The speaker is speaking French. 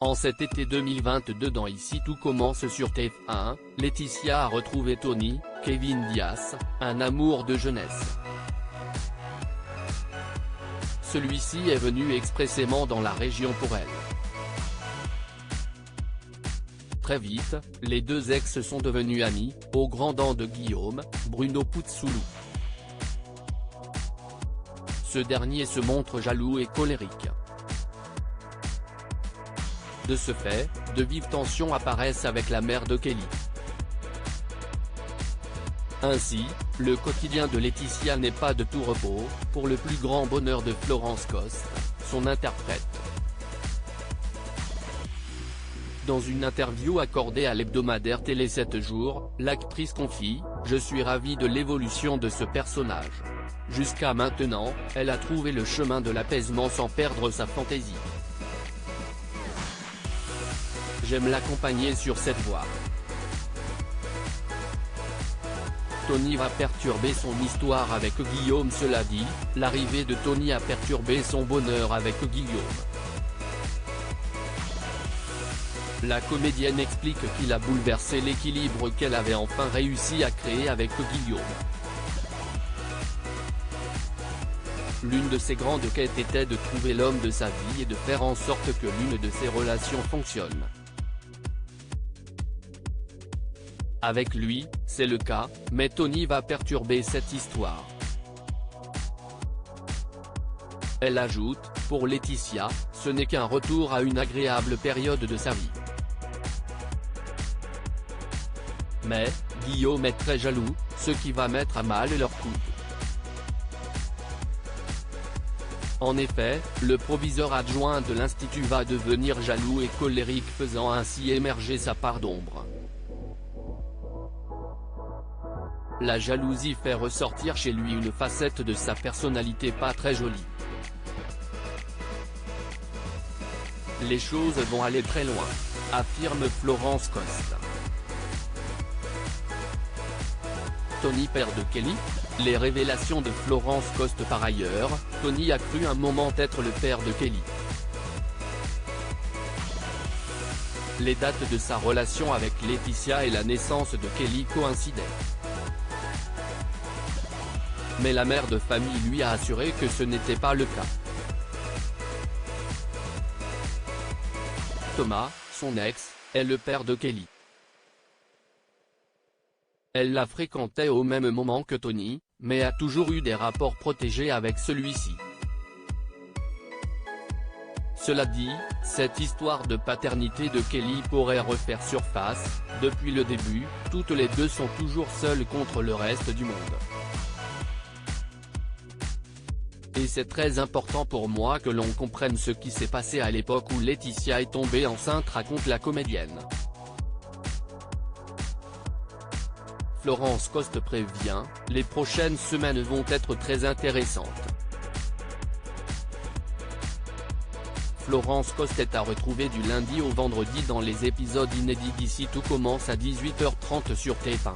En cet été 2022 dans Ici tout commence sur TF1, Laetitia a retrouvé Tony, Kevin Diaz, un amour de jeunesse. Celui-ci est venu expressément dans la région pour elle. Très vite, les deux ex sont devenus amis, au grand dam de Guillaume, Bruno Puzzolo. Ce dernier se montre jaloux et colérique. De ce fait, de vives tensions apparaissent avec la mère de Kelly. Ainsi, le quotidien de Laetitia n'est pas de tout repos, pour le plus grand bonheur de Florence Coste, son interprète. Dans une interview accordée à l'hebdomadaire Télé 7 jours, l'actrice confie « Je suis ravie de l'évolution de ce personnage. Jusqu'à maintenant, elle a trouvé le chemin de l'apaisement sans perdre sa fantaisie. J'aime l'accompagner sur cette voie. Tony va perturber son histoire avec Guillaume. Cela dit, l'arrivée de Tony a perturbé son bonheur avec Guillaume. La comédienne explique qu'il a bouleversé l'équilibre qu'elle avait enfin réussi à créer avec Guillaume. L'une de ses grandes quêtes était de trouver l'homme de sa vie et de faire en sorte que l'une de ses relations fonctionne. Avec lui, c'est le cas, mais Tony va perturber cette histoire. Elle ajoute, pour Laetitia, ce n'est qu'un retour à une agréable période de sa vie. Mais, Guillaume est très jaloux, ce qui va mettre à mal leur couple. En effet, le proviseur adjoint de l'Institut va devenir jaloux et colérique, faisant ainsi émerger sa part d'ombre. La jalousie fait ressortir chez lui une facette de sa personnalité pas très jolie. Les choses vont aller très loin, affirme Florence Coste. Tony père de Kelly? Les révélations de Florence Coste. Par ailleurs, Tony a cru un moment être le père de Kelly. Les dates de sa relation avec Laetitia et la naissance de Kelly coïncidaient. Mais la mère de famille lui a assuré que ce n'était pas le cas. Thomas, son ex, est le père de Kelly. Elle la fréquentait au même moment que Tony, mais a toujours eu des rapports protégés avec celui-ci. Cela dit, cette histoire de paternité de Kelly pourrait refaire surface. Depuis le début, toutes les deux sont toujours seules contre le reste du monde. Et c'est très important pour moi que l'on comprenne ce qui s'est passé à l'époque où Laetitia est tombée enceinte, raconte la comédienne. Florence Coste prévient, les prochaines semaines vont être très intéressantes. Florence Coste est à retrouver du lundi au vendredi dans les épisodes inédits d'Ici tout commence à 18h30 sur TF1.